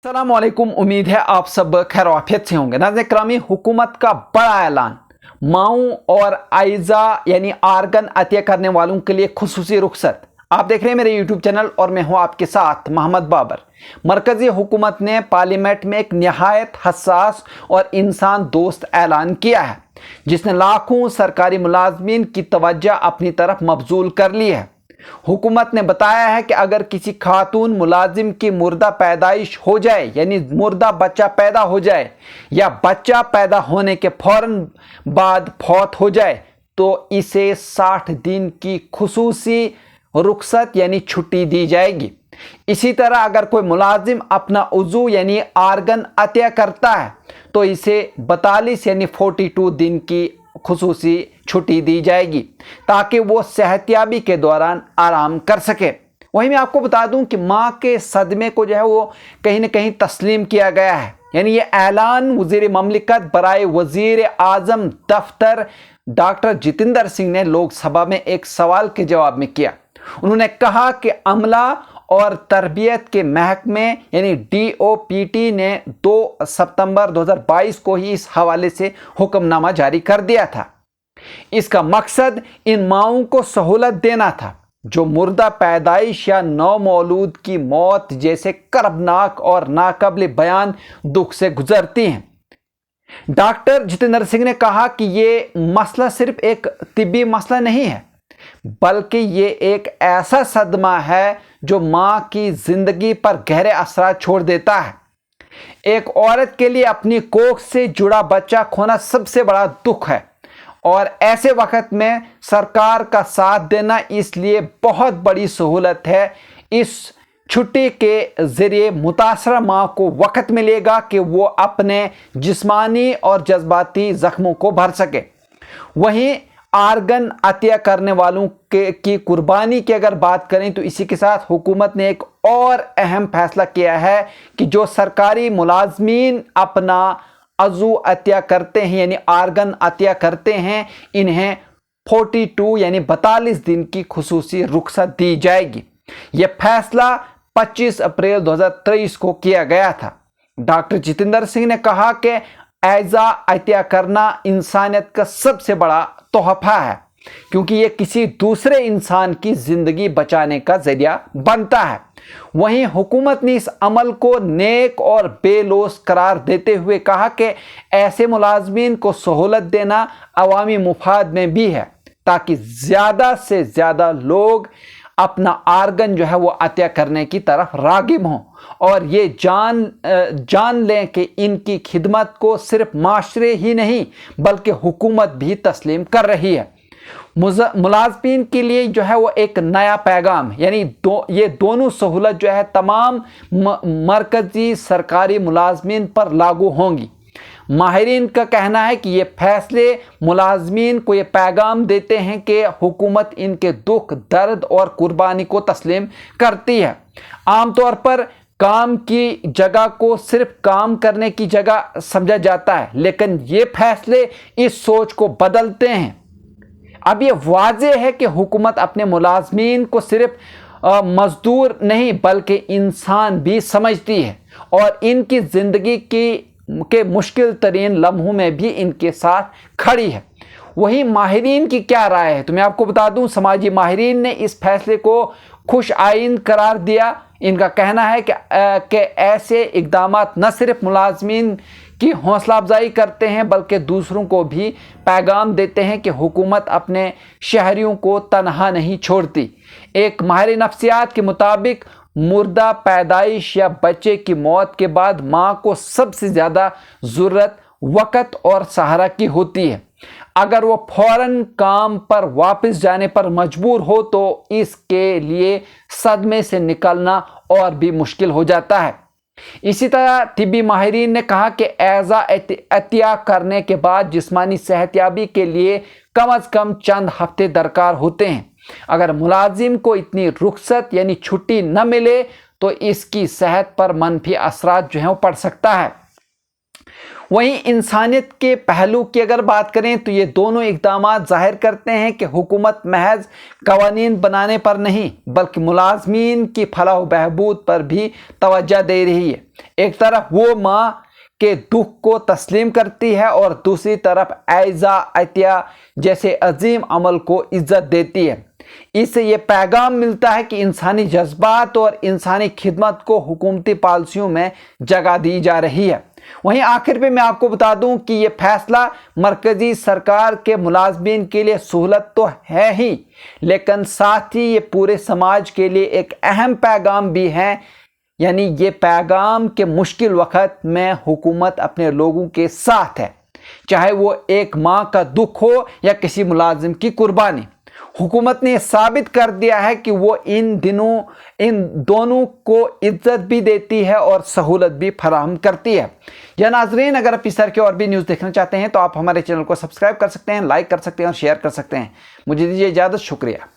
अस्सलामुअलैकुम। उम्मीद है आप सब खैर आफियत से होंगे। नाज़रीन करामी, हुकूमत का बड़ा ऐलान, माऊं और आइज़ा यानी आर्गन अतिया करने वालों के लिए खुसूसी रुखसत। आप देख रहे हैं मेरे यूट्यूब चैनल और मैं हूं आपके साथ मोहम्मद बाबर। मरकजी हुकूमत ने पार्लियामेंट में एक निहायत हसास और इंसान दोस्त ऐलान किया है, जिसने लाखों सरकारी मुलाजमीन की तवज्जो अपनी तरफ मबजूल कर ली है। हुकूमत ने बताया है कि अगर किसी खातून मुलाजिम की मुर्दा पैदाइश हो जाए, यानी मुर्दा बच्चा पैदा हो जाए या बच्चा पैदा होने के फौरन बाद फौत हो जाए, तो इसे 60 दिन की खुसूसी रुखसत यानी छुट्टी दी जाएगी। इसी तरह अगर कोई मुलाजिम अपना उज़ू यानी आर्गन अतिया करता है तो इसे 42 यानी 42 दिन की खुसूसी छुट्टी दी जाएगी, ताकि वो सेहतियाबी के दौरान आराम कर सके। वहीं मैं आपको बता दूं कि माँ के सदमे को जो है वो कहीं ना कहीं तस्लीम किया गया है। यानी ये ऐलान वज़ीर ममलिकत बराए वज़ीर आज़म दफ्तर डॉक्टर जितेंद्र सिंह ने लोकसभा में एक सवाल के जवाब में किया। उन्होंने कहा कि अमला और तरबियत के महकमे यानी DOPT ने 2 सितंबर 2022 को ही इस हवाले से हुक्मनामा जारी कर दिया था। इसका मकसद इन माओं को सहूलत देना था जो मुर्दा पैदाइश या नौमौलूद की मौत जैसे कर्बनाक और नाकाबिल बयान दुख से गुजरती हैं। डॉक्टर जितेंद्र सिंह ने कहा कि ये मसला सिर्फ एक तिब्बी मसला नहीं है, बल्कि ये एक ऐसा सदमा है जो माँ की जिंदगी पर गहरे असरात छोड़ देता है। एक औरत के लिए अपनी कोख से जुड़ा बच्चा खोना सबसे बड़ा दुख है, और ऐसे वक्त में सरकार का साथ देना इसलिए बहुत बड़ी सहूलत है। इस छुट्टी के ज़रिए मुतासरा माँ को वक्त मिलेगा कि वो अपने जिस्मानी और जज्बाती ज़ख्मों को भर सके। वहीं आर्गन अतिया करने वालों की कुर्बानी की अगर बात करें तो इसी के साथ हुकूमत ने एक और अहम फैसला किया है कि जो सरकारी मुलाजमीन अपना अज़ू अतिया करते हैं यानी आर्गन अतिया करते हैं, इन्हें 42 यानी 42 दिन की खुसूसी रुखसत दी जाएगी। यह फैसला 25 अप्रैल 2023 को किया गया था। डॉक्टर जितेंद्र सिंह ने कहा कि ऐज़ा अतिया करना इंसानियत का सबसे बड़ा तोहफा है, क्योंकि ये किसी दूसरे इंसान की ज़िंदगी बचाने का ज़रिया बनता है। वहीं हुकूमत ने इस अमल को नेक और बेलोस करार देते हुए कहा कि ऐसे मुलाजमीन को सहूलत देना अवामी मुफाद में भी है, ताकि ज़्यादा से ज़्यादा लोग अपना आर्गन जो है वो अतिया करने की तरफ रागिब हों और ये जान लें कि इनकी खिदमत को सिर्फ माशरे ही नहीं बल्कि हुकूमत भी तस्लीम कर रही है। मुलाजमीन के लिए जो है वो एक नया पैगाम यानी ये दोनों सहूलत जो है तमाम मरकजी सरकारी मुलाजमीन पर लागू होंगी। माहिरीन का कहना है कि ये फैसले मुलाजमीन को ये पैगाम देते हैं कि हुकूमत इनके दुख, दर्द और कुर्बानी को तस्लीम करती है। आमतौर पर काम की जगह को सिर्फ काम करने की जगह समझा जाता है, लेकिन ये फैसले इस सोच को बदलते हैं। अब ये वाज़ेह है कि हुकूमत अपने मुलाजमीन को सिर्फ मजदूर नहीं बल्कि इंसान भी समझती है और इनकी ज़िंदगी के मुश्किल तरीन लम्हों में भी इनके साथ खड़ी है। वहीं माहिरीन की क्या राय है तो मैं आपको बता दूं, समाजी माहिरीन ने इस फैसले को खुश आइन करार दिया। इनका कहना है कि ऐसे इक़दामात न सिर्फ मुलाजमीन की हौसला अफजाई करते हैं बल्कि दूसरों को भी पैगाम देते हैं कि हुकूमत अपने शहरियों को तनहा नहीं छोड़ती। एक माहिर नफ्सियात के मुताबिक मुर्दा पैदाइश या बच्चे की मौत के बाद माँ को सबसे ज़्यादा ज़रूरत वक़्त और सहारा की होती है। अगर वो फौरन काम पर वापस जाने पर मजबूर हो तो इसके लिए सदमे से निकलना और भी मुश्किल हो जाता है। इसी तरह तिब्बी माहिरीन ने कहा कि ऐज़ा अतिया करने के बाद जिस्मानी सेहतियाबी के लिए कम अज़ कम चंद हफ्ते दरकार होते हैं। अगर मुलाजिम को इतनी रुखसत यानी छुट्टी न मिले तो इसकी सेहत पर मनफी असरात जो है वो पड़ सकता है। वहीं इंसानियत के पहलू की अगर बात करें तो ये दोनों इक़दामात ज़ाहिर करते हैं कि हुकूमत महज कवानीन बनाने पर नहीं बल्कि मुलाजमीन की फलाह बहबूद पर भी तवज्जो दे रही है। एक तरफ वो माँ के दुख को तस्लीम करती है और दूसरी तरफ ऐज़ा अतिया जैसे अजीम अमल को इज्जत देती है। इससे ये पैगाम मिलता है कि इंसानी जज्बात और इंसानी खिदमत को हुकूमती पॉलिसियों में जगह दी जा रही है। वहीं आखिर में मैं आपको बता दूं कि ये फैसला मरकजी सरकार के मुलाजमीन के लिए सहूलत तो है ही, लेकिन साथ ही ये पूरे समाज के लिए एक अहम पैगाम भी है। यानी ये पैगाम के मुश्किल वक्त में हुकूमत अपने लोगों के साथ है, चाहे वो एक माँ का दुख हो या किसी मुलाजिम की कुर्बानी। हुकूमत ने साबित कर दिया है कि वो इन दोनों को इज्जत भी देती है और सहूलत भी फराहम करती है। या नाजरीन, अगर आप इस तरह के और भी न्यूज़ देखना चाहते हैं तो आप हमारे चैनल को सब्सक्राइब कर सकते हैं, लाइक कर सकते हैं और शेयर कर सकते हैं। मुझे दीजिए इजाज़त। शुक्रिया।